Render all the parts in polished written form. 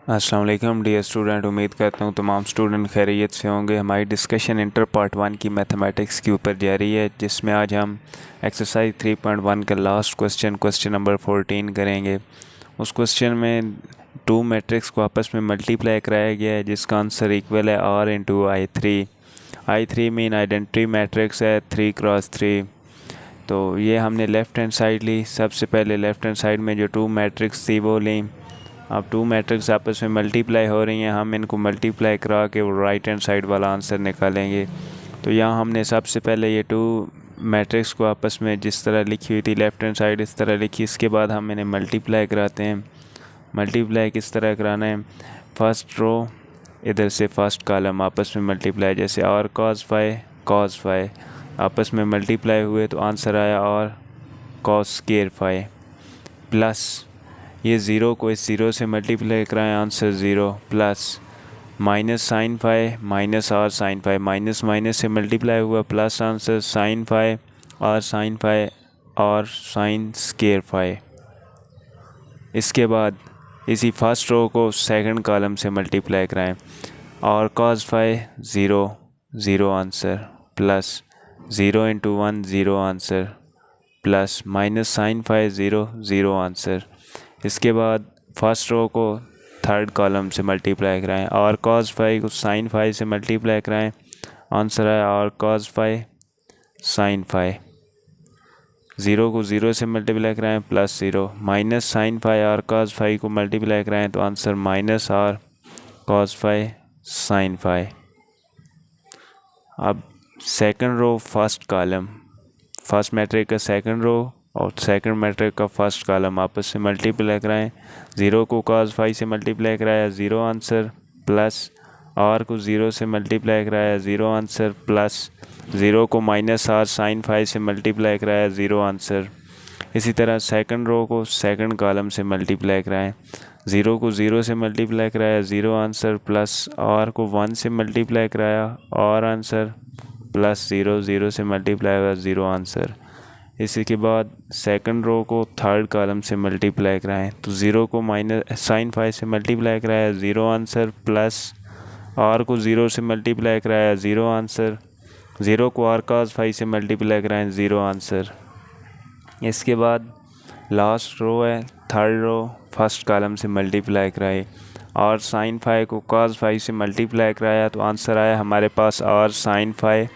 अस्सलाम वालेकुम dear student, उम्मीद करता हूँ तमाम स्टूडेंट खैरियत से होंगे। हमारी डिस्कशन इंटर पार्ट 1 की मैथमेटिक्स के ऊपर जारी है, जिसमें आज हम एक्सरसाइज 3.1 का लास्ट क्वेश्चन नंबर 14 करेंगे। उस क्वेश्चन में टू मैट्रिक्स को आपस में मल्टीप्लाई कराया गया है, जिसका आंसर इक्वल है R into I3 mean identity matrix है 3x3। तो ये हमने लेफ़्ट हैंड साइड ली। सबसे पहले लेफ़्ट हैंड साइड में जो टू मैट्रिक्स थी वो ली। अब टू मैट्रिक्स आपस में मल्टीप्लाई हो रही हैं, हम इनको मल्टीप्लाई करा के वो राइट हैंड साइड वाला आंसर निकालेंगे। तो यहाँ हमने सबसे पहले ये टू मैट्रिक्स को आपस में जिस तरह लिखी हुई थी लेफ़्ट हैंड साइड इस तरह लिखी। इसके बाद हम इन्हें मल्टीप्लाई कराते हैं। मल्टीप्लाई किस तरह कराना है, फर्स्ट रो इधर से फर्स्ट कॉलम आपस में मल्टीप्लाई, जैसे और cos फाई आपस में मल्टीप्लाई हुए तो आंसर आया और cos स्क्वायर फाई, प्लस ये ज़ीरो को इस ज़ीरो से मल्टीप्लाई कराएं, answer zero, plus minus sine phi minus और साइन फाई, माइनस माइनस से मल्टीप्लाई हुआ प्लस आंसर साइन फाई और साइन स्क्वायर फाई। इसके बाद इसी फर्स्ट रो को सेकंड कॉलम से मल्टीप्लाई कराएं और cos phi zero answer, plus 0 into 1 zero answer, plus minus sine phi zero answer. इसके बाद फर्स्ट रो को थर्ड कॉलम से मल्टीप्लाई कराएं और cos फाई को साइन फाई से मल्टीप्लाई कराएं, आंसर आया और cos phi sine phi. Zero को ज़ीरो से मल्टीप्लाई कराएं plus zero, minus sine phi और cos फाई को मल्टीप्लाई कराएं तो आंसर माइनस और cos फाई साइन फाई। अब second row first column, first matrix का सेकंड रो और सेकंड मैट्रिक का फर्स्ट कॉलम आपस से मल्टीप्लाई कराएं। ज़ीरो को cos फाई से मल्टीप्लाई कराया ज़ीरो आंसर, प्लस और को ज़ीरो से मल्टीप्लाई कराया ज़ीरो आंसर, प्लस ज़ीरो को माइनस और साइन फाई से मल्टीप्लाई कराया ज़ीरो आंसर। इसी तरह सेकंड रो को सेकंड कॉलम से मल्टीप्लाई कराएं। ज़ीरो को ज़ीरो से मल्टीप्लाई कराया ज़ीरो आंसर, प्लस और को 1 से मल्टीप्लाई कराया और आंसर, प्लस ज़ीरो से मल्टीप्लाई हुआ ज़ीरो आंसर। इसी के बाद सेकंड रो को थर्ड कॉलम से मल्टीप्लाई कराएं तो ज़ीरो को माइनस साइन फाई से मल्टीप्लाई कराया ज़ीरो आंसर, प्लस और को ज़ीरो से मल्टीप्लाई कराया ज़ीरो आंसर, ज़ीरो को और cos फाई से मल्टीप्लाई कराएं ज़ीरो आंसर। इसके बाद लास्ट रो है थर्ड रो फर्स्ट कॉलम से मल्टीप्लाई कराए और साइन फाई को cos फाई से मल्टीप्लाई कराया तो आंसर आया हमारे पास और साइन फाई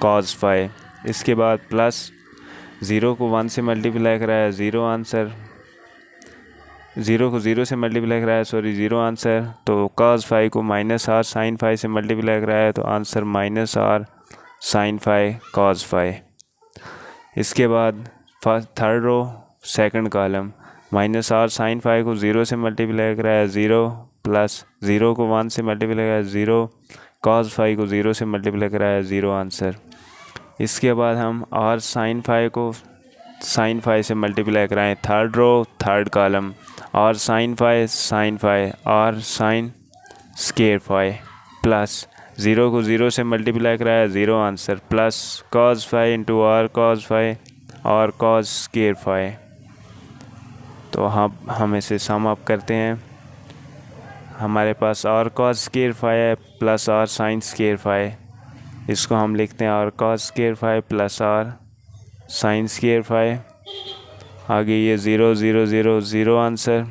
cos फाई। इसके बाद प्लस ज़ीरो को 1 से मल्टीप्लाई कराया ज़ीरो आंसर, ज़ीरो को ज़ीरो से मल्टीप्लाई कराया ज़ीरो आंसर। तो cos फाई को माइनस आर साइन फाई से मल्टीप्लाई कराया तो answer minus R sine phi cos phi. इसके बाद third row second column minus R sine phi को ज़ीरो से मल्टीप्लाई कराया ज़ीरो, प्लस ज़ीरो को 1 से मल्टीप्लाई कराया ज़ीरो, cos फाई को ज़ीरो से मल्टीप्लाई कराया ज़ीरो आंसर। इसके बाद हम आर साइन फाई को साइन फाई से मल्टीप्लाई कराएं थर्ड रो थर्ड कॉलम और साइन फाई और sine square phi, plus zero को ज़ीरो से मल्टीप्लाई कराया zero answer, plus cos phi into R cos phi और cos स्क्वायर फाई। तो हम इसे सम अप करते हैं। हमारे पास और cos स्क्वायर फाई है प्लस और साइन स्क्वायर फाई, इसको हम लिखते हैं और cos स्क्वायर फाई प्लस और साइन स्क्वायर फाई। आगे ये ज़ीरो आंसर,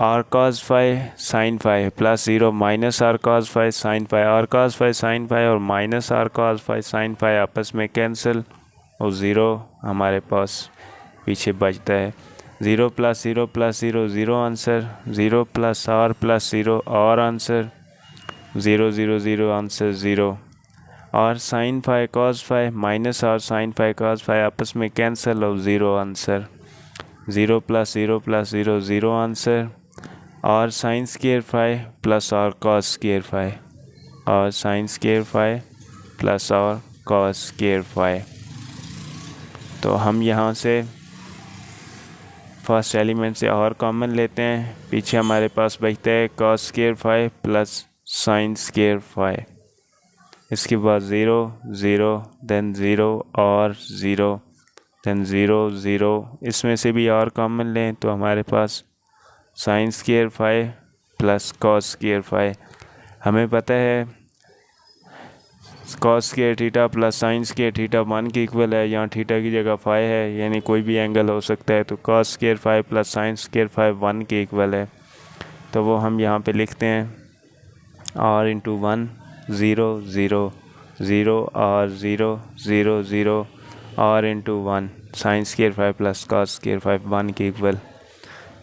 और cos phi sine phi plus zero minus और cos फाई साइन फाई, और cos फाई साइन फाई और माइनस और cos फाई साइन फाई आपस में कैंसिल और ज़ीरो हमारे पास पीछे बचता है। Zero plus zero answer, zero plus zero और आंसर, ज़ीरो आंसर ज़ीरो। और sine phi cos phi minus और साइन फाई cos फाई आपस में कैंसिल और zero answer, zero plus zero answer. और साइन स्क्वायर फाई प्लस और cos square phi, और sine square phi plus और cos square phi. तो हम यहाँ से फर्स्ट एलिमेंट से और कॉमन लेते हैं, पीछे हमारे पास बचता है cos square phi plus sine square phi. इसके बाद ज़ीरो देन ज़ीरो और ज़ीरो देन ज़ीरो, इसमें से भी और कॉमन लें तो हमारे पास sine square phi plus cos square phi. हमें पता है cos square theta plus sine square theta 1 के इक्वल है। यहाँ थीटा की जगह फाई है, यानी कोई भी एंगल हो सकता है, तो cos square phi plus sine square phi 1 के इक्वल है। तो वो हम यहाँ पे लिखते हैं r into 1 0 0 0 r 0 0 0 r into 1 sine square phi plus cos square phi 1 के इक्वल।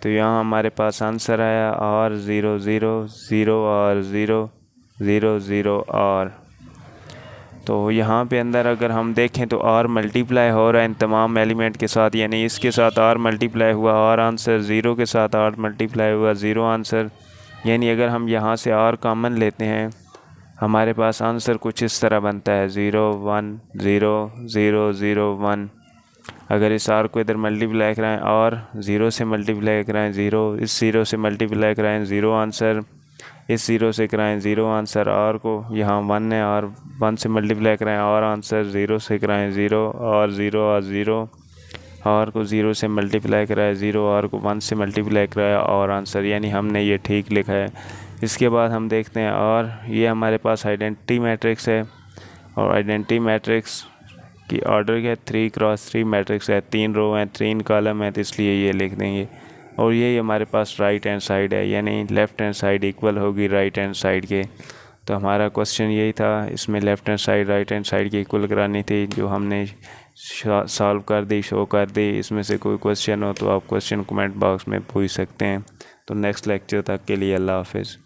तो यहाँ हमारे पास आंसर आया r 0 0 0 r 0 0 0 r। तो यहाँ पे अंदर अगर हम देखें तो r मल्टीप्लाई हो रहा है इन तमाम एलिमेंट के साथ, यानी इसके साथ r मल्टीप्लाई हुआ r आंसर, 0 के साथ r मल्टीप्लाई हुआ 0 आंसर। यानी अगर हम यहाँ से r कॉमन लेते हैं हमारे पास आंसर कुछ इस तरह बनता है 0 1 0 0 0 1। अगर इस r को इधर मल्टीप्लाई कराएं और 0 से मल्टीप्लाई कराएं 0, इस 0 से मल्टीप्लाई कराएं 0 आंसर, इस 0 से कराएं 0 आंसर, r को यहाँ 1 है और 1 से मल्टीप्लाई कराएं और आंसर, 0 से कराएं 0 और 0 और 0, r को 0 से मल्टीप्लाई कराएं 0, r को 1 से मल्टीप्लाई कराएं और आंसर, यानी हमने ये ठीक लिखा है। इसके बाद हम देखते हैं और ये हमारे पास आइडेंटिटी मैट्रिक्स है और आइडेंटिटी मैट्रिक्स की ऑर्डर क्या है 3x3 मैट्रिक्स है, 3 रो हैं 3 कॉलम है, तो इसलिए ये लिख देंगे। और ये हमारे पास राइट हैंड साइड है, यानी लेफ़्ट हैंड साइड इक्वल होगी राइट हैंड साइड के। तो हमारा क्वेश्चन यही था, इसमें left hand side right hand side की इक्वल करानी थी, जो हमने सॉल्व कर दी, शो कर दी। इसमें से कोई क्वेश्चन हो तो आप क्वेश्चन कमेंट बॉक्स में पूछ सकते हैं। तो नेक्स्ट लेक्चर तक के लिए अल्लाह हाफिज़।